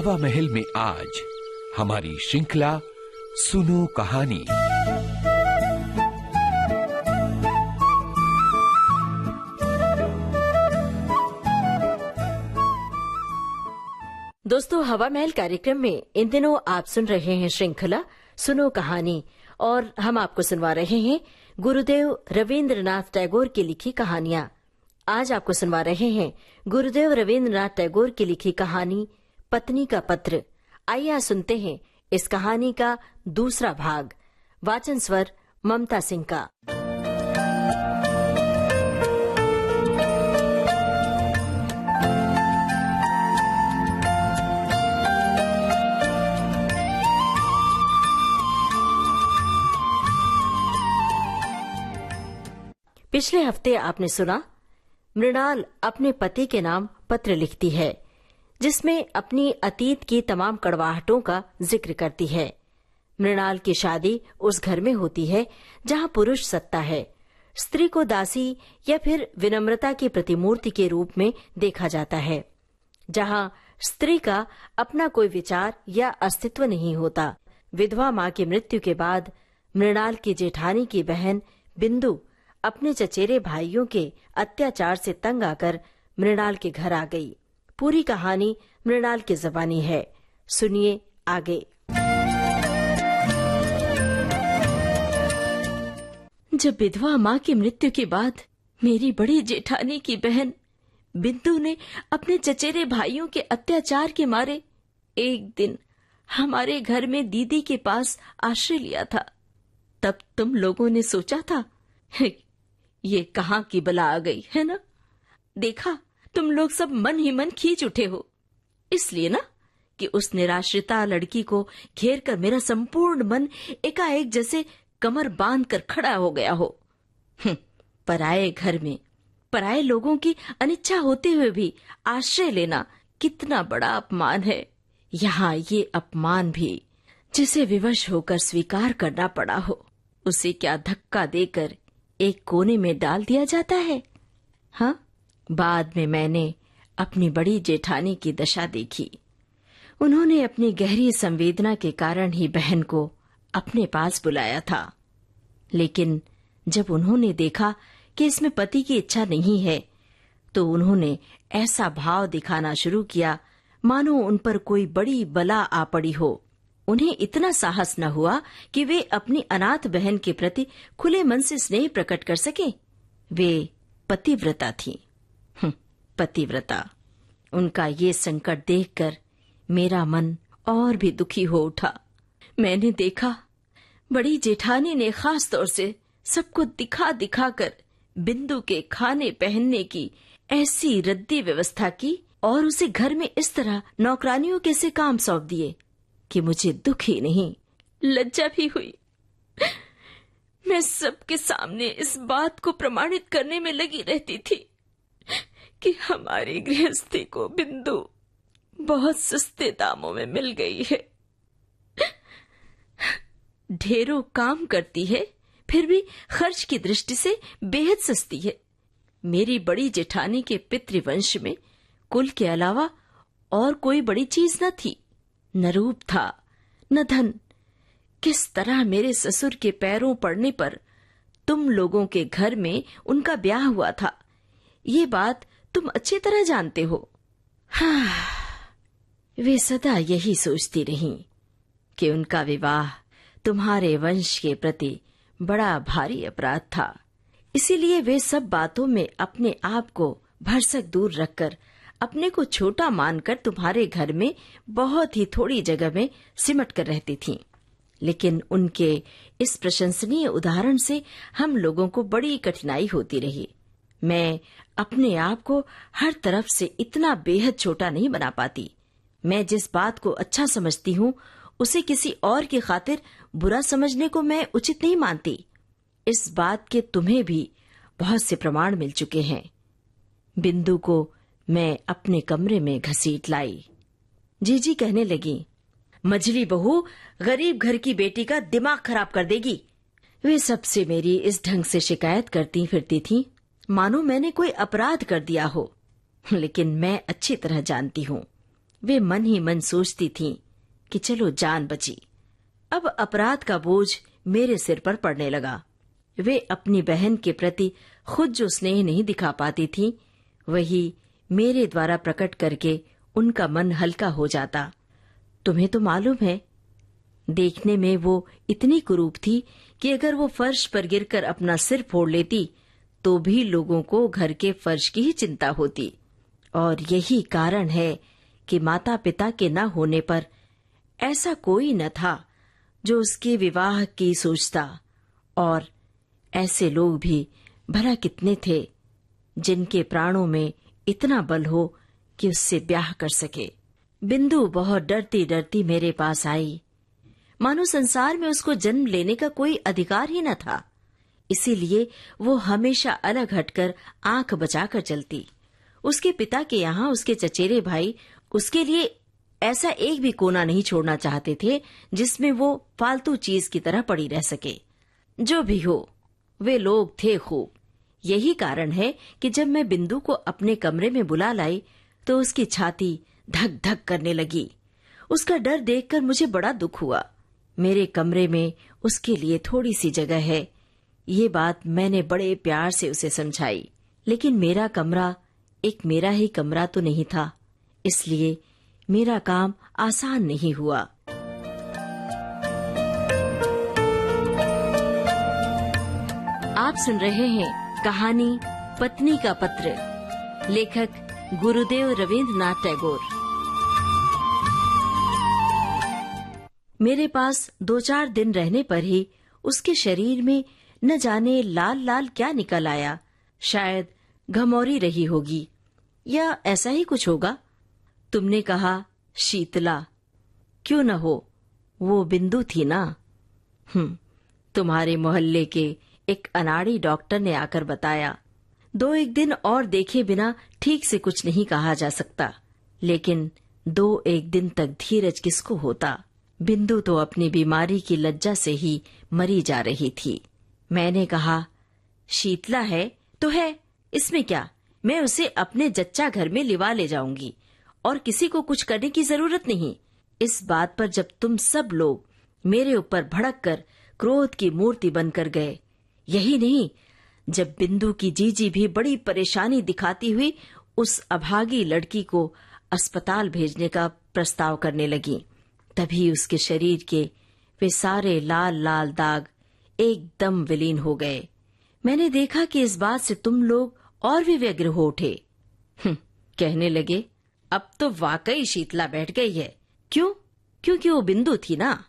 हवा महल में आज हमारी श्रृंखला सुनो कहानी। दोस्तों, हवा महल कार्यक्रम में इन दिनों आप सुन रहे हैं श्रृंखला सुनो कहानी, और हम आपको सुनवा रहे हैं गुरुदेव रवींद्रनाथ टैगोर की लिखी कहानियां। आज आपको सुनवा रहे हैं गुरुदेव रवींद्रनाथ टैगोर की लिखी कहानी पत्नी का पत्र। आइए सुनते हैं इस कहानी का दूसरा भाग। वाचन स्वर ममता सिंह का। पिछले हफ्ते आपने सुना, मृणाल अपने पति के नाम पत्र लिखती है, जिसमें अपनी अतीत की तमाम कड़वाहटों का जिक्र करती है। मृणाल की शादी उस घर में होती है जहां पुरुष सत्ता है। स्त्री को दासी या फिर विनम्रता की प्रतिमूर्ति के रूप में देखा जाता है, जहां स्त्री का अपना कोई विचार या अस्तित्व नहीं होता। विधवा मां की मृत्यु के बाद मृणाल की जेठानी की बहन बिंदु अपने चचेरे भाइयों के अत्याचार से तंग आकर मृणाल के घर आ गई। पूरी कहानी मृणाल की ज़बानी है, सुनिए आगे। जब विधवा मां की मृत्यु के बाद मेरी बड़ी जेठानी की बहन बिंदु ने अपने चचेरे भाइयों के अत्याचार के मारे एक दिन हमारे घर में दीदी के पास आश्रय लिया था, तब तुम लोगों ने सोचा था ये कहाँ की बला आ गई है ना। देखा, तुम लोग सब मन ही मन खींच उठे हो, इसलिए ना कि उस निराश्रिता लड़की को घेर कर मेरा संपूर्ण मन एकाएक जैसे कमर बांध कर खड़ा हो गया हो। पराये घर में पराये लोगों की अनिच्छा होते हुए भी आश्रय लेना कितना बड़ा अपमान है। यहाँ ये अपमान भी जिसे विवश होकर स्वीकार करना पड़ा हो, उसे क्या धक्का देकर एक कोने में डाल दिया जाता है। हाँ, बाद में मैंने अपनी बड़ी जेठानी की दशा देखी। उन्होंने अपनी गहरी संवेदना के कारण ही बहन को अपने पास बुलाया था, लेकिन जब उन्होंने देखा कि इसमें पति की इच्छा नहीं है, तो उन्होंने ऐसा भाव दिखाना शुरू किया मानो उन पर कोई बड़ी बला आ पड़ी हो। उन्हें इतना साहस न हुआ कि वे अपनी अनाथ बहन के प्रति खुले मन से स्नेह प्रकट कर सके। वे पतिव्रता थीं। पतिव्रता। उनका ये संकट देखकर मेरा मन और भी दुखी हो उठा। मैंने देखा, बड़ी जेठानी ने खास तौर से सबको दिखा दिखा कर बिंदु के खाने पहनने की ऐसी रद्दी व्यवस्था की और उसे घर में इस तरह नौकरानियों के से काम सौंप दिए कि मुझे दुख ही नहीं, लज्जा भी हुई। मैं सबके सामने इस बात को प्रमाणित करने में लगी रहती थी कि हमारी गृहस्थी को बिंदु बहुत सस्ते दामों में मिल गई है। ढेरों काम करती है, फिर भी खर्च की दृष्टि से बेहद सस्ती है। मेरी बड़ी जेठानी के पितृवंश में कुल के अलावा और कोई बड़ी चीज न थी, न रूप था, न धन। किस तरह मेरे ससुर के पैरों पड़ने पर तुम लोगों के घर में उनका ब्याह हुआ था, ये बात तुम अच्छी तरह जानते हो। हाँ, वे सदा यही सोचती रहीं कि उनका विवाह तुम्हारे वंश के प्रति बड़ा भारी अपराध था। इसीलिए वे सब बातों में अपने आप को भरसक दूर रखकर अपने को छोटा मानकर तुम्हारे घर में बहुत ही थोड़ी जगह में सिमट कर रहती थीं। लेकिन उनके इस प्रशंसनीय उदाहरण से हम लोगों को बड़ी कठिनाई होती रही। मैं अपने आप को हर तरफ से इतना बेहद छोटा नहीं बना पाती। मैं जिस बात को अच्छा समझती हूँ, उसे किसी और की खातिर बुरा समझने को मैं उचित नहीं मानती। इस बात के तुम्हें भी बहुत से प्रमाण मिल चुके हैं। बिंदु को मैं अपने कमरे में घसीट लाई। जीजी कहने लगी, मझली बहू गरीब घर की बेटी का दिमाग खराब कर देगी। वे सबसे मेरी इस ढंग से शिकायत करती फिरती थीं, मानो मैंने कोई अपराध कर दिया हो। लेकिन मैं अच्छी तरह जानती हूँ वे मन ही मन सोचती थीं कि चलो जान बची। अब अपराध का बोझ मेरे सिर पर पड़ने लगा। वे अपनी बहन के प्रति खुद जो स्नेह नहीं दिखा पाती थीं, वही मेरे द्वारा प्रकट करके उनका मन हल्का हो जाता। तुम्हें तो मालूम है, देखने में वो इतनी कुरूप थी कि अगर वो फर्श पर गिरकर अपना सिर फोड़ लेती तो भी लोगों को घर के फर्श की ही चिंता होती। और यही कारण है कि माता पिता के न होने पर ऐसा कोई न था जो उसके विवाह की सोचता। और ऐसे लोग भी भला कितने थे जिनके प्राणों में इतना बल हो कि उससे ब्याह कर सके। बिंदु बहुत डरती डरती मेरे पास आई, मानो संसार में उसको जन्म लेने का कोई अधिकार ही न था। इसीलिए वो हमेशा अलग हटकर आंख बचाकर चलती। उसके पिता के यहाँ उसके चचेरे भाई उसके लिए ऐसा एक भी कोना नहीं छोड़ना चाहते थे जिसमें वो फालतू चीज की तरह पड़ी रह सके। जो भी हो, वे लोग थे खूब। यही कारण है कि जब मैं बिंदु को अपने कमरे में बुला लाई तो उसकी छाती धक धक करने लगी। उसका डर देखकर मुझे बड़ा दुख हुआ। मेरे कमरे में उसके लिए थोड़ी सी जगह है, ये बात मैंने बड़े प्यार से उसे समझाई। लेकिन मेरा कमरा एक मेरा ही कमरा तो नहीं था, इसलिए मेरा काम आसान नहीं हुआ। आप सुन रहे हैं कहानी पत्नी का पत्र, लेखक गुरुदेव रवींद्रनाथ टैगोर। मेरे पास 2-4 दिन रहने पर ही उसके शरीर में न जाने लाल लाल क्या निकल आया। शायद घमौरी रही होगी या ऐसा ही कुछ होगा। तुमने कहा शीतला, क्यों न हो, वो बिंदु थी ना। तुम्हारे मोहल्ले के एक अनाड़ी डॉक्टर ने आकर बताया। 2-1 दिन और देखे बिना ठीक से कुछ नहीं कहा जा सकता, लेकिन 2-1 दिन तक धीरज किसको होता। बिंदु तो अपनी बीमारी की लज्जा से ही मरी जा रही थी। मैंने कहा, शीतला है तो है, इसमें क्या, मैं उसे अपने जच्चा घर में लिवा ले जाऊंगी और किसी को कुछ करने की जरूरत नहीं। इस बात पर जब तुम सब लोग मेरे ऊपर भड़क कर क्रोध की मूर्ति बनकर गए, यही नहीं, जब बिंदु की जीजी भी बड़ी परेशानी दिखाती हुई उस अभागी लड़की को अस्पताल भेजने का प्रस्ताव करने लगी, तभी उसके शरीर के वे सारे लाल लाल दाग एकदम विलीन हो गए। मैंने देखा कि इस बात से तुम लोग और भी व्यग्र हो उठे। कहने लगे, अब तो वाकई शीतला बैठ गई है। क्यों? क्योंकि वो बिंदु थी ना।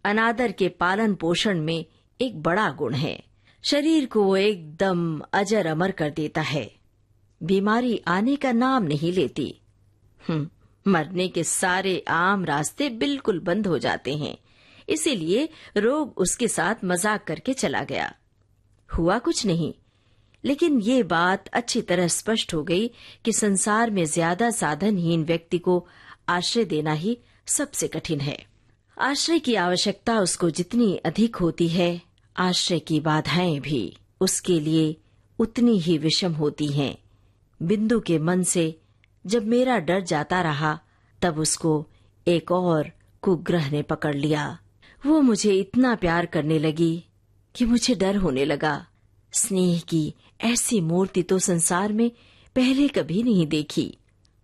अनादर के पालन पोषण में एक बड़ा गुण है, शरीर को वो एकदम अजर अमर कर देता है। बीमारी आने का नाम नहीं लेती। मरने के सारे आम रास्ते बिल्कुल बंद हो जाते हैं। इसीलिए रोग उसके साथ मजाक करके चला गया। हुआ कुछ नहीं, लेकिन ये बात अच्छी तरह स्पष्ट हो गई कि संसार में ज्यादा साधनहीन व्यक्ति को आश्रय देना ही सबसे कठिन है। आश्रय की आवश्यकता उसको जितनी अधिक होती है, आश्रय की बाधाएं भी उसके लिए उतनी ही विषम होती हैं। बिंदु के मन से जब मेरा डर जाता रहा, तब उसको एक और कुग्रह ने पकड़ लिया। वो मुझे इतना प्यार करने लगी कि मुझे डर होने लगा। स्नेह की ऐसी मूर्ति तो संसार में पहले कभी नहीं देखी।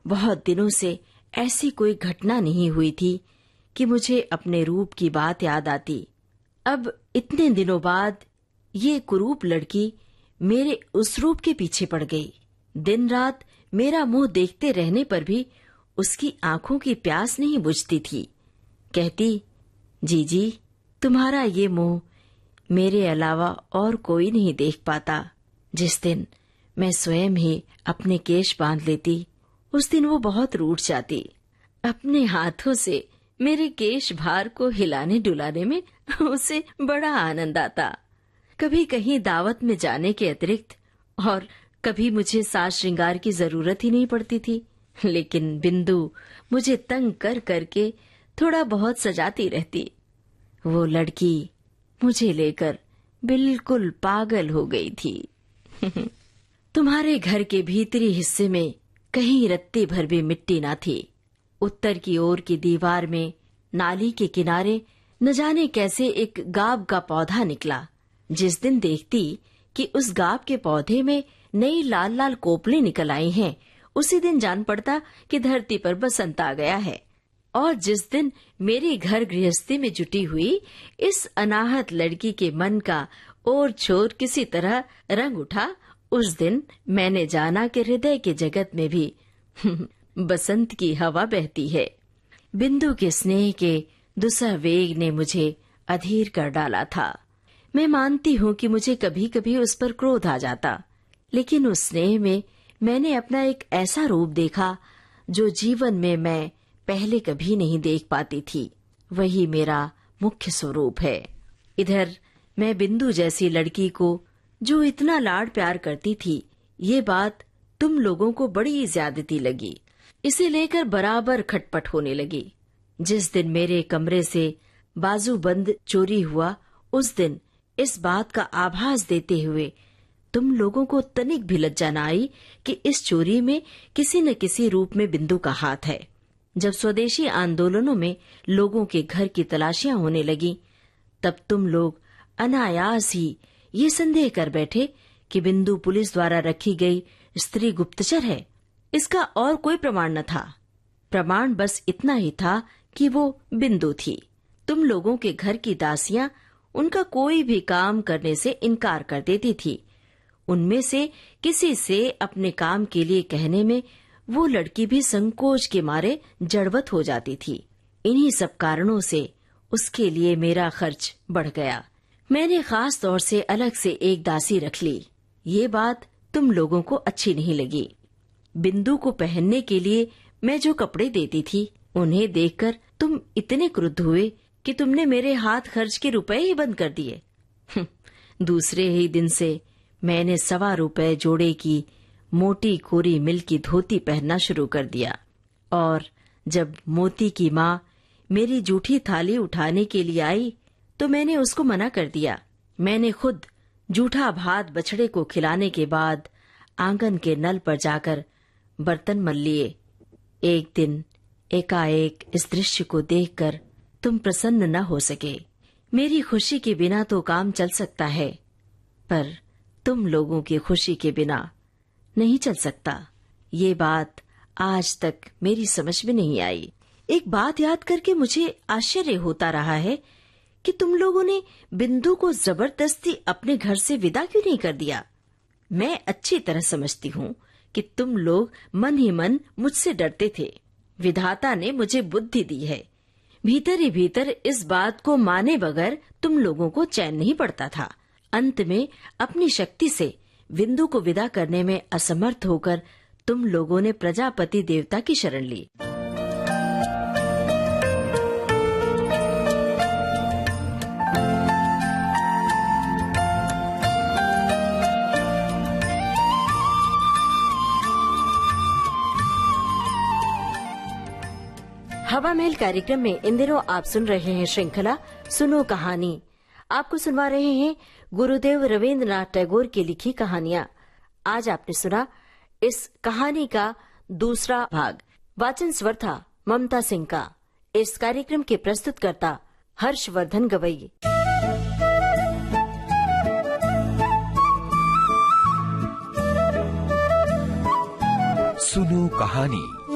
बहुत दिनों से ऐसी कोई घटना नहीं हुई थी कि मुझे अपने रूप की बात याद आती। अब इतने दिनों बाद ये कुरूप लड़की मेरे उस रूप के पीछे पड़ गई। दिन रात मेरा मुंह देखते रहने पर भी उसकी आंखों की प्यास नहीं बुझती थी। कहती, जीजी, तुम्हारा ये मुंह मेरे अलावा और कोई नहीं देख पाता। जिस दिन मैं स्वयं ही अपने केश बांध लेती, उस दिन वो बहुत रूठ जाती। अपने हाथों से मेरे केश भार को हिलाने डुलाने में उसे बड़ा आनंद आता। कभी कहीं दावत में जाने के अतिरिक्त और कभी मुझे साज श्रृंगार की जरूरत ही नहीं पड़ती थी। लेकिन बिंदु मुझे तंग कर करके थोड़ा बहुत सजाती रहती। वो लड़की मुझे लेकर बिल्कुल पागल हो गई थी। तुम्हारे घर के भीतरी हिस्से में कहीं रत्ती भर भी मिट्टी ना थी। उत्तर की ओर की दीवार में नाली के किनारे न जाने कैसे एक गाब का पौधा निकला। जिस दिन देखती कि उस गाब के पौधे में नई लाल लाल कोपलें निकल आई हैं, उसी दिन जान पड़ता कि धरती पर बसंत आ गया है। और जिस दिन मेरी घर गृहस्थी में जुटी हुई इस अनाहत लड़की के मन का और छोर किसी तरह रंग उठा, उस दिन मैंने जाना कि हृदय के जगत में भी बसंत की हवा बहती है। बिंदु के स्नेह के दुसह वेग ने मुझे अधीर कर डाला था। मैं मानती हूँ कि मुझे कभी कभी उस पर क्रोध आ जाता, लेकिन उस स्नेह में मैंने अपना एक ऐसा रूप देखा जो जीवन में मैं पहले कभी नहीं देख पाती थी। वही मेरा मुख्य स्वरूप है। इधर मैं बिंदु जैसी लड़की को जो इतना लाड प्यार करती थी, ये बात तुम लोगों को बड़ी ज्यादती लगी। इसे लेकर बराबर खटपट होने लगी। जिस दिन मेरे कमरे से बाजूबंद चोरी हुआ, उस दिन इस बात का आभास देते हुए तुम लोगों को तनिक भी लज्जा न आई कि इस चोरी में किसी न किसी रूप में बिंदु का हाथ है। जब स्वदेशी आंदोलनों में लोगों के घर की तलाशियां होने लगी, तब तुम लोग अनायास ही ये संदेह कर बैठे कि बिंदु पुलिस द्वारा रखी गई स्त्री गुप्तचर है। इसका और कोई प्रमाण न था। प्रमाण बस इतना ही था कि वो बिंदु थी। तुम लोगों के घर की दासियां उनका कोई भी काम करने से इनकार कर देती थी। उनमें से किसी से अपने काम के लिए कहने में वो लड़की भी संकोच के मारे जड़वत हो जाती थी। इन्हीं सब कारणों से उसके लिए मेरा खर्च बढ़ गया। मैंने खास तौर से अलग से एक दासी रख ली। ये बात तुम लोगों को अच्छी नहीं लगी। बिंदु को पहनने के लिए मैं जो कपड़े देती थी, उन्हें देखकर तुम इतने क्रुद्ध हुए कि तुमने मेरे हाथ खर्च के रुपए ही बंद कर दिए। दूसरे ही दिन से मैंने ₹1.25 जोड़े की मोटी कोरी मिल की धोती पहनना शुरू कर दिया। और जब मोती की माँ मेरी जूठी थाली उठाने के लिए आई, तो मैंने उसको मना कर दिया। मैंने खुद जूठा भात बछड़े को खिलाने के बाद आंगन के नल पर जाकर बर्तन मल लिए। एक दिन एकाएक इस दृश्य को देखकर तुम प्रसन्न न हो सके। मेरी खुशी के बिना तो काम चल सकता है, पर तुम लोगों की खुशी के बिना नहीं चल सकता। ये बात आज तक मेरी समझ में नहीं आई। एक बात याद करके मुझे आश्चर्य होता रहा है कि तुम लोगों ने बिंदु को जबरदस्ती अपने घर से विदा क्यों नहीं कर दिया। मैं अच्छी तरह समझती हूँ कि तुम लोग मन ही मन मुझसे डरते थे। विधाता ने मुझे बुद्धि दी है। भीतर ही भीतर इस बात को माने बगैर तुम लोगों को चैन नहीं पड़ता था। अंत में अपनी शक्ति से बिंदु को विदा करने में असमर्थ होकर तुम लोगों ने प्रजापति देवता की शरण ली। हवा महल कार्यक्रम में इन दिनों आप सुन रहे हैं श्रृंखला सुनो कहानी। आपको सुनवा रहे हैं गुरुदेव रवींद्रनाथ टैगोर की लिखी कहानियां। आज आपने सुना इस कहानी का दूसरा भाग। वाचन स्वर था ममता सिंह का। इस कार्यक्रम के प्रस्तुतकर्ता हर्षवर्धन गवई। सुनो कहानी।